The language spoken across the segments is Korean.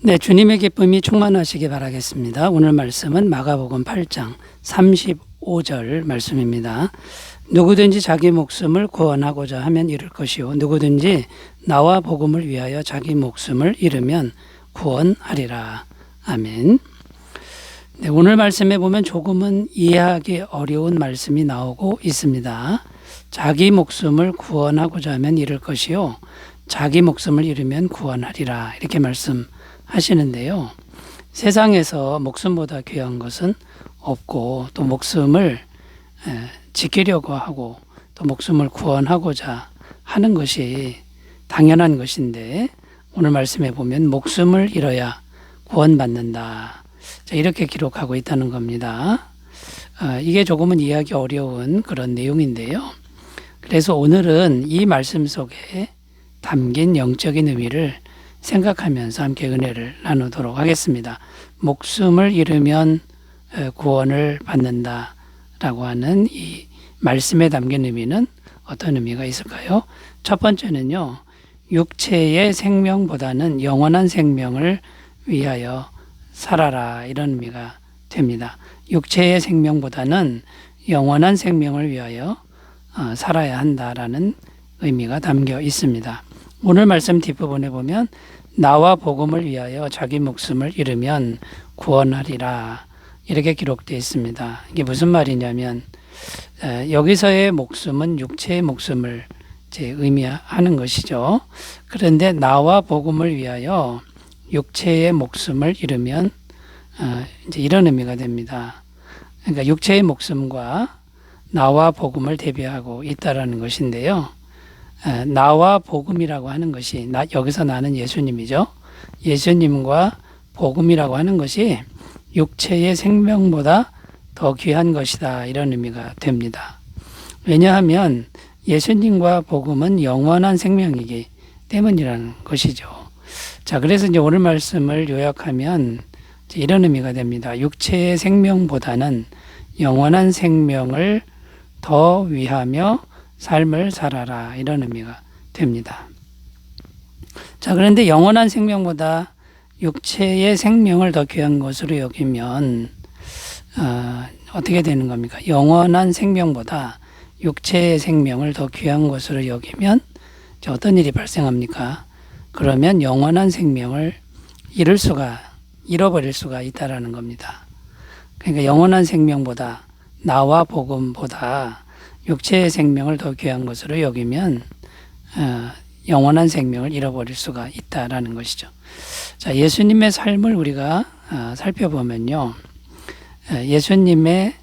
네, 주님의 기쁨이 충만하시기 바라겠습니다. 오늘 말씀은 마가복음 8장 35절 말씀입니다. 누구든지 자기 목숨을 구원하고자 하면 잃을 것이요 누구든지 나와 복음을 위하여 자기 목숨을 잃으면 구원하리라. 아멘. 네, 오늘 말씀에 보면 조금은 이해하기 어려운 말씀이 나오고 있습니다. 자기 목숨을 구원하고자 하면 잃을 것이요 자기 목숨을 잃으면 구원하리라. 이렇게 말씀하시는데요. 세상에서 목숨보다 귀한 것은 없고 또 목숨을 지키려고 하고 또 목숨을 구원하고자 하는 것이 당연한 것인데 오늘 말씀에 보면 목숨을 잃어야 구원받는다. 이렇게 기록하고 있다는 겁니다. 이게 조금은 이해하기 어려운 그런 내용인데요. 그래서 오늘은 이 말씀 속에 담긴 영적인 의미를 생각하면서 함께 은혜를 나누도록 하겠습니다. 목숨을 잃으면 구원을 받는다라고 하는 이 말씀에 담긴 의미는 어떤 의미가 있을까요? 첫 번째는요. 육체의 생명보다는 영원한 생명을 위하여 살아라, 이런 의미가 됩니다. 육체의 생명보다는 영원한 생명을 위하여 살아야 한다라는 의미가 담겨 있습니다. 오늘 말씀 뒷부분에 보면 나와 복음을 위하여 자기 목숨을 잃으면 구원하리라, 이렇게 기록되어 있습니다. 이게 무슨 말이냐면 여기서의 목숨은 육체의 목숨을 의미하는 것이죠. 그런데 나와 복음을 위하여 육체의 목숨을 잃으면 이제 이런 의미가 됩니다. 그러니까 육체의 목숨과 나와 복음을 대비하고 있다라는 것인데요. 나와 복음이라고 하는 것이 여기서 나는 예수님이죠. 예수님과 복음이라고 하는 것이 육체의 생명보다 더 귀한 것이다, 이런 의미가 됩니다. 왜냐하면 예수님과 복음은 영원한 생명이기 때문이라는 것이죠. 자, 그래서 이제 오늘 말씀을 요약하면 이런 의미가 됩니다. 육체의 생명보다는 영원한 생명을 더 위하며 삶을 살아라, 이런 의미가 됩니다. 자, 그런데 영원한 생명보다 육체의 생명을 더 귀한 것으로 여기면 어떻게 되는 겁니까? 영원한 생명보다 육체의 생명을 더 귀한 것으로 여기면 어떤 일이 발생합니까? 그러면 영원한 생명을 잃어버릴 수가 있다라는 겁니다. 그러니까 영원한 생명보다 나와 복음보다 육체의 생명을 더 귀한 것으로 여기면 영원한 생명을 잃어버릴 수가 있다라는 것이죠. 자, 예수님의 삶을 우리가 살펴보면요, 예수님의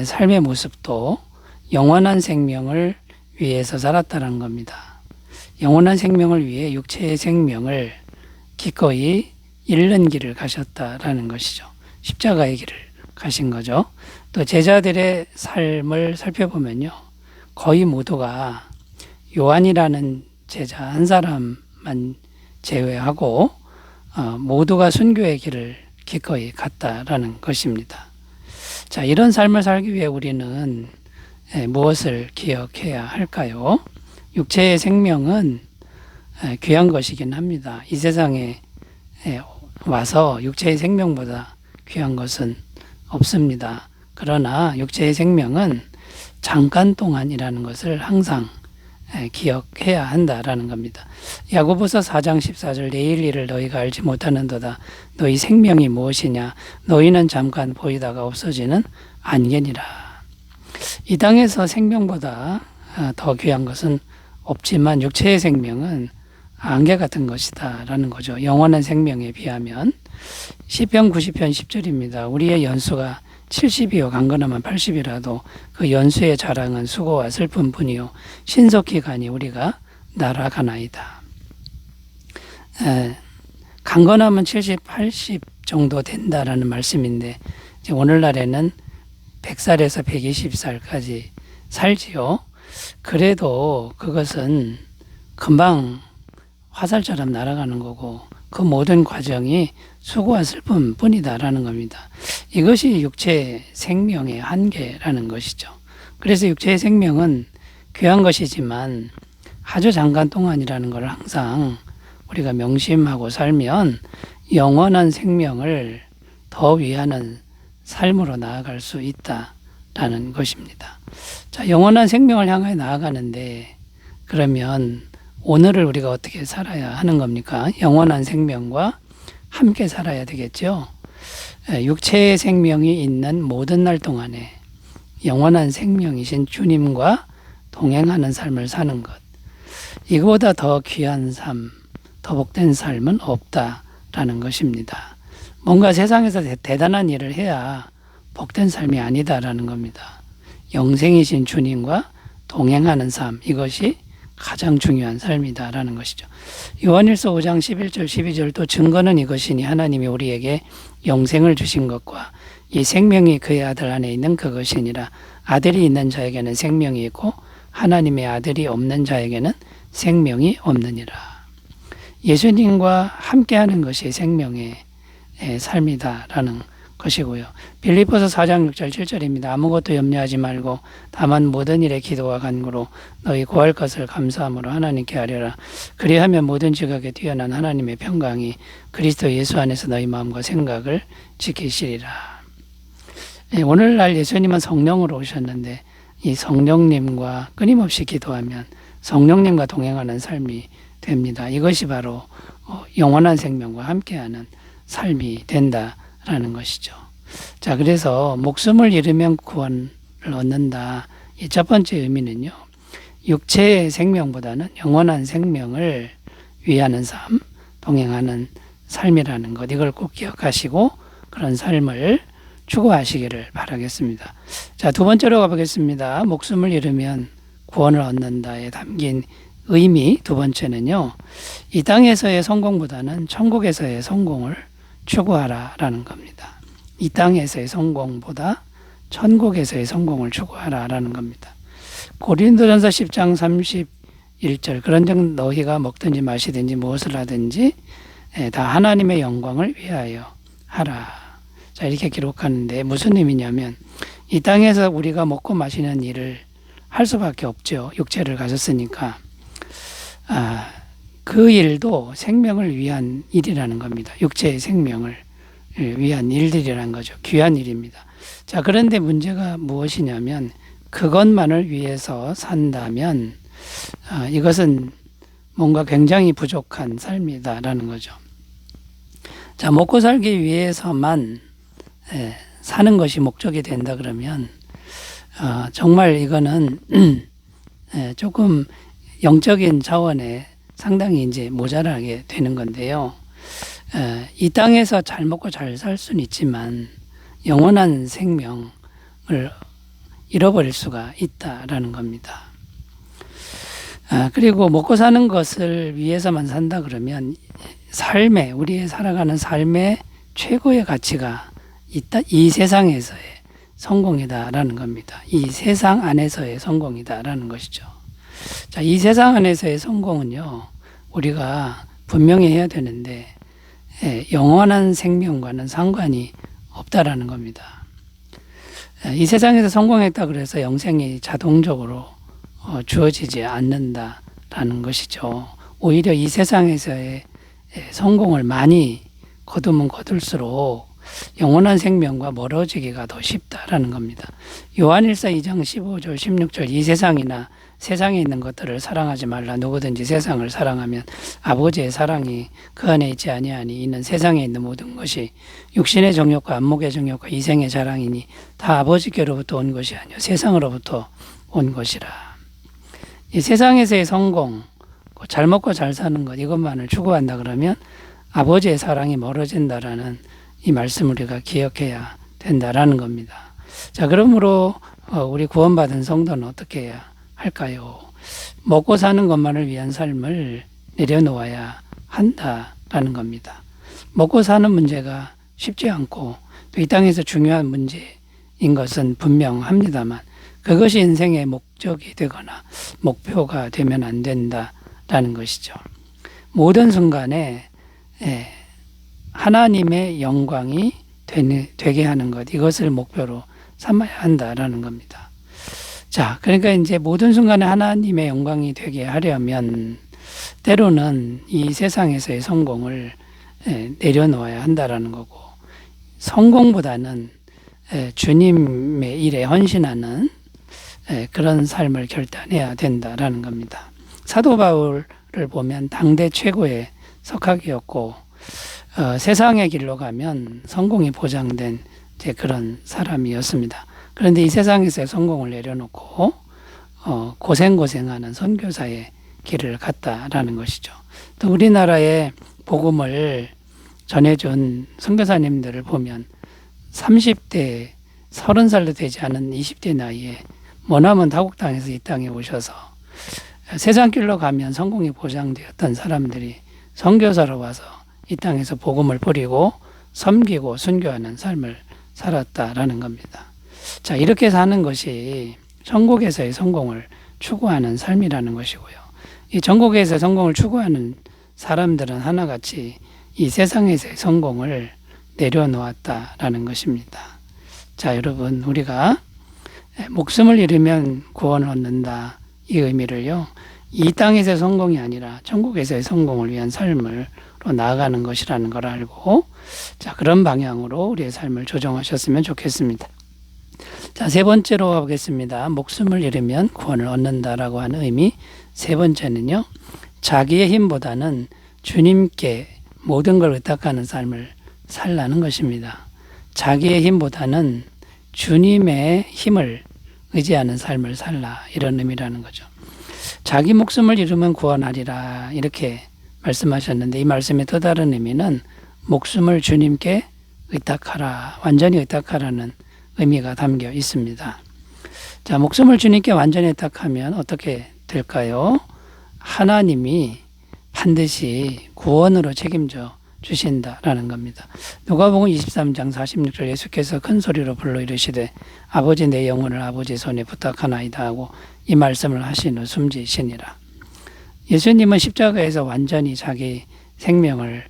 삶의 모습도 영원한 생명을 위해서 살았다는 겁니다. 영원한 생명을 위해 육체의 생명을 기꺼이 잃는 길을 가셨다라는 것이죠. 십자가의 길을 가신 거죠. 또 제자들의 삶을 살펴보면요, 거의 모두가 요한이라는 제자 한 사람만 제외하고 모두가 순교의 길을 기꺼이 갔다라는 것입니다. 자, 이런 삶을 살기 위해 우리는 무엇을 기억해야 할까요? 육체의 생명은 귀한 것이긴 합니다. 이 세상에 와서 육체의 생명보다 귀한 것은 없습니다. 그러나 육체의 생명은 잠깐 동안이라는 것을 항상 기억해야 한다라는 겁니다. 야고보서 4장 14절 내일 일을 너희가 알지 못하는도다. 너희 생명이 무엇이냐? 너희는 잠깐 보이다가 없어지는 안개니라. 이 땅에서 생명보다 더 귀한 것은 없지만 육체의 생명은 안개 같은 것이다 라는 거죠. 영원한 생명에 비하면. 시편 90편 10절입니다. 우리의 연수가 70이요 강건하면 80이라도 그 연수의 자랑은 수고와 슬픔뿐이요 신속히 가니 우리가 날아가나이다. 강건하면 70, 80 정도 된다라는 말씀인데 오늘날에는 100살에서 120살까지 살지요. 그래도 그것은 금방 화살처럼 날아가는 거고 그 모든 과정이 수고와 슬픔 뿐이다라는 겁니다. 이것이 육체의 생명의 한계라는 것이죠. 그래서 육체의 생명은 귀한 것이지만 아주 잠깐 동안이라는 걸 항상 우리가 명심하고 살면 영원한 생명을 더 위하는 삶으로 나아갈 수 있다라는 것입니다. 자, 영원한 생명을 향해 나아가는데 그러면 오늘을 우리가 어떻게 살아야 하는 겁니까? 영원한 생명과 함께 살아야 되겠죠. 육체의 생명이 있는 모든 날 동안에 영원한 생명이신 주님과 동행하는 삶을 사는 것. 이거보다 더 귀한 삶, 더 복된 삶은 없다라는 것입니다. 뭔가 세상에서 대단한 일을 해야 복된 삶이 아니다라는 겁니다. 영생이신 주님과 동행하는 삶, 이것이 가장 중요한 삶이다라는 것이죠. 요한일서 5장 11절 12절 또 증거는 이것이니 하나님이 우리에게 영생을 주신 것과 이 생명이 그의 아들 안에 있는 그것이니라. 아들이 있는 자에게는 생명이 있고 하나님의 아들이 없는 자에게는 생명이 없느니라. 예수님과 함께하는 것이 생명의 삶이다라는 것이고요. 빌립보서 4장 6절 7절입니다. 아무것도 염려하지 말고 다만 모든 일에 기도와 간구로 너희 구할 것을 감사함으로 하나님께 하려라. 그리하면 모든 지각에 뛰어난 하나님의 평강이 그리스도 예수 안에서 너희 마음과 생각을 지키시리라. 오늘날 예수님은 성령으로 오셨는데 이 성령님과 끊임없이 기도하면 성령님과 동행하는 삶이 됩니다. 이것이 바로 영원한 생명과 함께하는 삶이 된다라는 것이죠. 자, 그래서 목숨을 잃으면 구원을 얻는다. 이 첫 번째 의미는요. 육체의 생명보다는 영원한 생명을 위하는 삶, 동행하는 삶이라는 것. 이걸 꼭 기억하시고 그런 삶을 추구하시기를 바라겠습니다. 자, 두 번째로 가보겠습니다. 목숨을 잃으면 구원을 얻는다에 담긴 의미 두 번째는요. 이 땅에서의 성공보다는 천국에서의 성공을 추구하라라는 겁니다. 이 땅에서의 성공보다 천국에서의 성공을 추구하라라는 겁니다. 고린도전서 10장 31절 그런즉 너희가 먹든지 마시든지 무엇을 하든지 다 하나님의 영광을 위하여 하라. 자, 이렇게 기록하는데 무슨 의미냐면 이 땅에서 우리가 먹고 마시는 일을 할 수밖에 없죠. 육체를 가졌으니까. 그 일도 생명을 위한 일이라는 겁니다. 육체의 생명을 위한 일들이라는 거죠. 귀한 일입니다. 자, 그런데 문제가 무엇이냐면 그것만을 위해서 산다면 이것은 뭔가 굉장히 부족한 삶이다라는 거죠. 자, 먹고 살기 위해서만 사는 것이 목적이 된다 그러면 정말 이거는 조금 영적인 차원에 상당히 이제 모자라게 되는 건데요. 이 땅에서 잘 먹고 잘 살 수는 있지만 영원한 생명을 잃어버릴 수가 있다라는 겁니다. 그리고 먹고 사는 것을 위해서만 산다 그러면 우리의 살아가는 삶의 최고의 가치가 이 세상에서의 성공이다라는 겁니다. 이 세상 안에서의 성공이다라는 것이죠. 자, 이 세상 안에서의 성공은요, 우리가 분명히 해야 되는데, 영원한 생명과는 상관이 없다라는 겁니다. 이 세상에서 성공했다 그래서 영생이 자동적으로 주어지지 않는다라는 것이죠. 오히려 이 세상에서의 성공을 많이 거두면 거둘수록 영원한 생명과 멀어지기가 더 쉽다라는 겁니다. 요한일서 2장 15절 16절 이 세상이나 세상에 있는 것들을 사랑하지 말라. 누구든지 세상을 사랑하면 아버지의 사랑이 그 안에 있지 아니하니 이는 세상에 있는 모든 것이 육신의 정욕과 안목의 정욕과 이생의 자랑이니 다 아버지께로부터 온 것이 아니요 세상으로부터 온 것이라. 이 세상에서의 성공, 잘 먹고 잘 사는 것 이것만을 추구한다 그러면 아버지의 사랑이 멀어진다라는 이 말씀을 우리가 기억해야 된다라는 겁니다. 자, 그러므로 우리 구원받은 성도는 어떻게 해야 할까요? 먹고 사는 것만을 위한 삶을 내려놓아야 한다라는 겁니다. 먹고 사는 문제가 쉽지 않고 또 이 땅에서 중요한 문제인 것은 분명합니다만 그것이 인생의 목적이 되거나 목표가 되면 안 된다라는 것이죠. 모든 순간에 하나님의 영광이 되게 하는 것 이것을 목표로 삼아야 한다라는 겁니다. 자, 그러니까 이제 모든 순간에 하나님의 영광이 되게 하려면 때로는 이 세상에서의 성공을 내려놓아야 한다라는 거고, 성공보다는 주님의 일에 헌신하는 그런 삶을 결단해야 된다라는 겁니다. 사도 바울을 보면 당대 최고의 석학이었고, 세상의 길로 가면 성공이 보장된 그런 사람이었습니다. 그런데 이 세상에서의 성공을 내려놓고 고생하는 선교사의 길을 갔다라는 것이죠. 또 우리나라의 복음을 전해준 선교사님들을 보면 30대, 30살도 되지 않은 20대 나이에 머나먼 타국 땅에서 이 땅에 오셔서 세상 길로 가면 성공이 보장되었던 사람들이 선교사로 와서 이 땅에서 복음을 뿌리고 섬기고 순교하는 삶을 살았다라는 겁니다. 자, 이렇게 사는 것이 천국에서의 성공을 추구하는 삶이라는 것이고요. 이 천국에서의 성공을 추구하는 사람들은 하나같이 이 세상에서의 성공을 내려놓았다라는 것입니다. 자, 여러분, 우리가 목숨을 잃으면 구원을 얻는다, 이 의미를요, 이 땅에서의 성공이 아니라 천국에서의 성공을 위한 삶으로 나아가는 것이라는 걸 알고, 자, 그런 방향으로 우리의 삶을 조정하셨으면 좋겠습니다. 자, 세 번째로 가보겠습니다. 목숨을 잃으면 구원을 얻는다라고 하는 의미. 세 번째는요, 자기의 힘보다는 주님께 모든 걸 의탁하는 삶을 살라는 것입니다. 자기의 힘보다는 주님의 힘을 의지하는 삶을 살라, 이런 의미라는 거죠. 자기 목숨을 잃으면 구원하리라, 이렇게 말씀하셨는데, 이 말씀의 또 다른 의미는 목숨을 주님께 의탁하라, 완전히 의탁하라는 의미가 담겨 있습니다. 자, 목숨을 주님께 완전히 의탁하면 어떻게 될까요? 하나님이 반드시 구원으로 책임져 주신다라는 겁니다. 누가복음 23장 46절, 예수께서 큰 소리로 불러 이르시되 아버지, 내 영혼을 아버지 손에 부탁하나이다 하고 이 말씀을 하신 후 숨지시니라. 예수님은 십자가에서 완전히 자기 생명을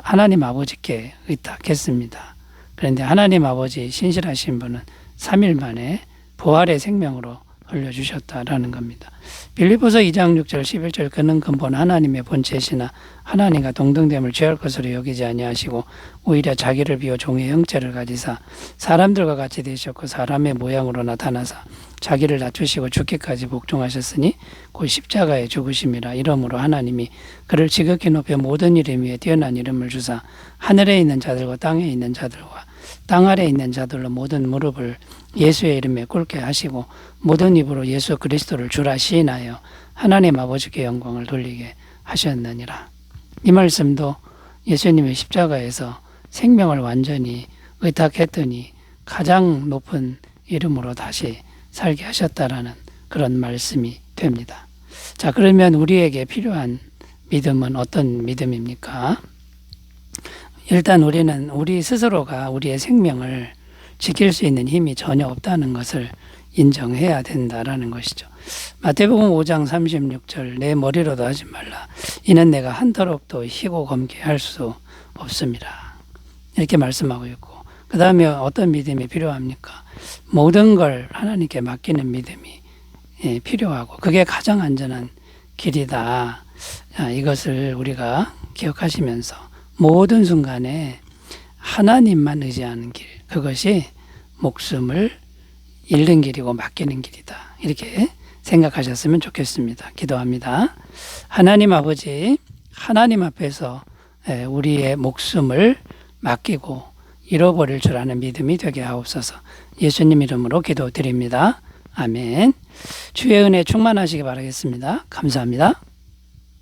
하나님 아버지께 의탁했습니다. 그런데 하나님 아버지 신실하신 분은 3일 만에 부활의 생명으로 흘려주셨다라는 겁니다. 빌립보서 2장 6절 11절, 그는 근본 하나님의 본체시나 하나님과 동등됨을 취할 것으로 여기지 아니하시고 오히려 자기를 비워 종의 형체를 가지사 사람들과 같이 되셨고 사람의 모양으로 나타나사 자기를 낮추시고 죽기까지 복종하셨으니 곧 십자가에 죽으심이라. 이러므로 하나님이 그를 지극히 높여 모든 이름 위에 뛰어난 이름을 주사 하늘에 있는 자들과 땅에 있는 자들과 땅 아래에 있는 자들로 모든 무릎을 예수의 이름에 꿇게 하시고 모든 입으로 예수 그리스도를 주라 시인하여 하나님 아버지께 영광을 돌리게 하셨느니라. 이 말씀도 예수님의 십자가에서 생명을 완전히 의탁했더니 가장 높은 이름으로 다시 살게 하셨다라는 그런 말씀이 됩니다. 자, 그러면 우리에게 필요한 믿음은 어떤 믿음입니까? 일단 우리는 우리 스스로가 우리의 생명을 지킬 수 있는 힘이 전혀 없다는 것을 인정해야 된다라는 것이죠. 마태복음 5장 36절, 내 머리로도 하지 말라. 이는 내가 한터럭도 희고 검게 할 수 없습니다. 이렇게 말씀하고 있고, 그 다음에 어떤 믿음이 필요합니까? 모든 걸 하나님께 맡기는 믿음이 필요하고, 그게 가장 안전한 길이다. 이것을 우리가 기억하시면서 모든 순간에 하나님만 의지하는 길, 그것이 목숨을 잃는 길이고 맡기는 길이다. 이렇게 생각하셨으면 좋겠습니다. 기도합니다. 하나님 아버지, 하나님 앞에서 우리의 목숨을 맡기고 잃어버릴 줄 아는 믿음이 되게 하옵소서. 예수님 이름으로 기도드립니다. 아멘. 주의 은혜 충만하시기 바라겠습니다. 감사합니다.